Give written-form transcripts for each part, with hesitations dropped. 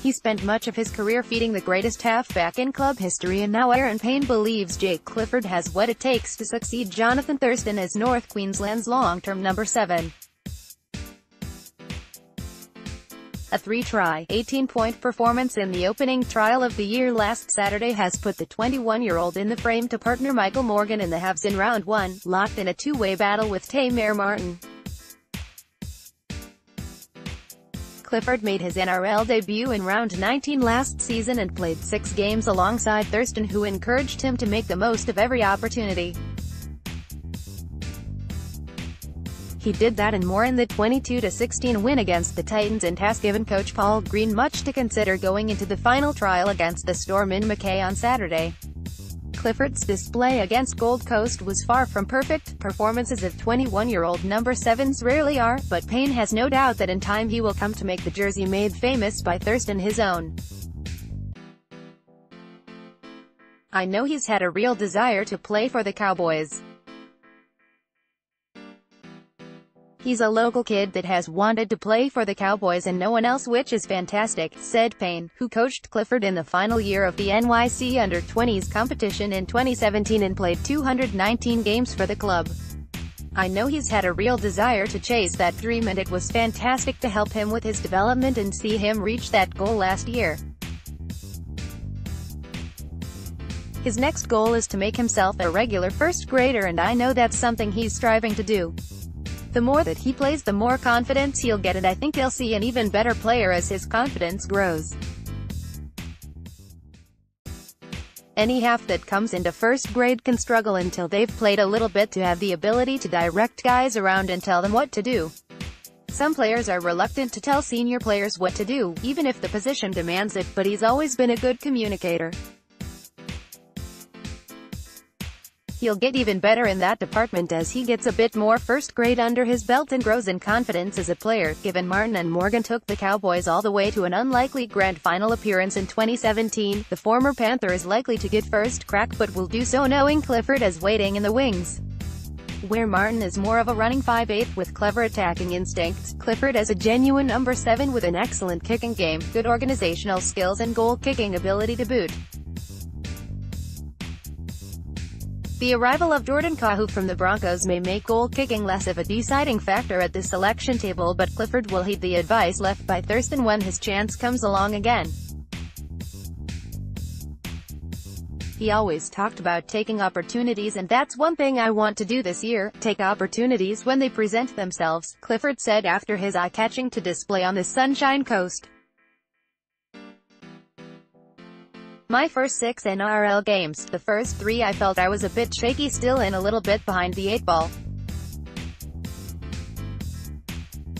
He spent much of his career feeding the greatest halfback in club history, and now Aaron Payne believes Jake Clifford has what it takes to succeed Johnathan Thurston as North Queensland's long-term number 7. A 3-try, 18-point performance in the opening trial of the year last Saturday has put the 21-year-old in the frame to partner Michael Morgan in the halves in round 1, locked in a two-way battle with Te Maire Martin. Clifford made his NRL debut in round 19 last season and played 6 games alongside Thurston, who encouraged him to make the most of every opportunity. He did that and more in the 22-16 win against the Titans, and has given coach Paul Green much to consider going into the final trial against the Storm in Mackay on Saturday. Clifford's display against Gold Coast was far from perfect. Performances of 21-year-old number 7s rarely are, but Payne has no doubt that in time he will come to make the jersey made famous by Thurston his own. "I know he's had a real desire to play for the Cowboys. He's a local kid that has wanted to play for the Cowboys and no one else, which is fantastic," said Payne, who coached Clifford in the final year of the NYC Under-20s competition in 2017 and played 219 games for the club. "I know he's had a real desire to chase that dream, and it was fantastic to help him with his development and see him reach that goal last year. His next goal is to make himself a regular first grader, and I know that's something he's striving to do. The more that he plays, the more confidence he'll get, and I think he'll see an even better player as his confidence grows. Any half that comes into first grade can struggle until they've played a little bit to have the ability to direct guys around and tell them what to do. Some players are reluctant to tell senior players what to do, even if the position demands it, but he's always been a good communicator. He'll get even better in that department as he gets a bit more first grade under his belt and grows in confidence as a player." Given Martin and Morgan took the Cowboys all the way to an unlikely grand final appearance in 2017, the former Panther is likely to get first crack, but will do so knowing Clifford is waiting in the wings. Where Martin is more of a running 5'8" with clever attacking instincts, Clifford is a genuine number 7 with an excellent kicking game, good organizational skills and goal-kicking ability to boot. The arrival of Jordan Kahu from the Broncos may make goal-kicking less of a deciding factor at the selection table, but Clifford will heed the advice left by Thurston when his chance comes along again. "He always talked about taking opportunities, and that's one thing I want to do this year, take opportunities when they present themselves," Clifford said after his eye-catching to display on the Sunshine Coast. "My first 6 NRL games, the first 3 I felt I was a bit shaky still and a little bit behind the 8 ball.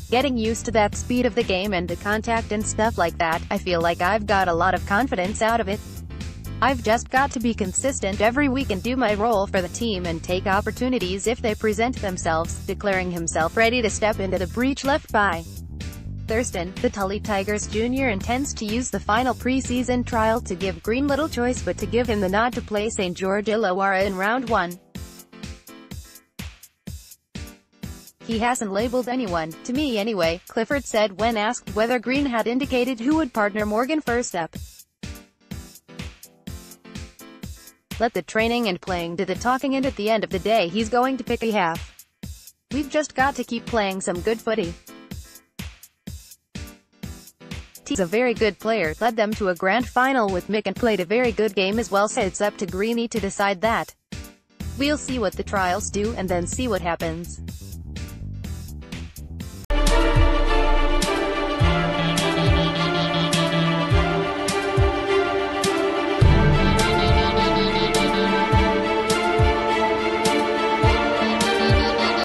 Getting used to that speed of the game and the contact and stuff like that, I feel like I've got a lot of confidence out of it. I've just got to be consistent every week and do my role for the team and take opportunities if they present themselves," declaring himself ready to step into the breach left by Thurston. The Tully Tigers Jr. intends to use the final preseason trial to give Green little choice but to give him the nod to play St. George Illawarra in round 1. "He hasn't labelled anyone, to me anyway," Clifford said when asked whether Green had indicated who would partner Morgan first up. "Let the training and playing do the talking, and at the end of the day he's going to pick a half. We've just got to keep playing some good footy. He's a very good player, led them to a grand final with Mick and played a very good game as well, so it's up to Greeny to decide that. We'll see what the trials do, and then see what happens."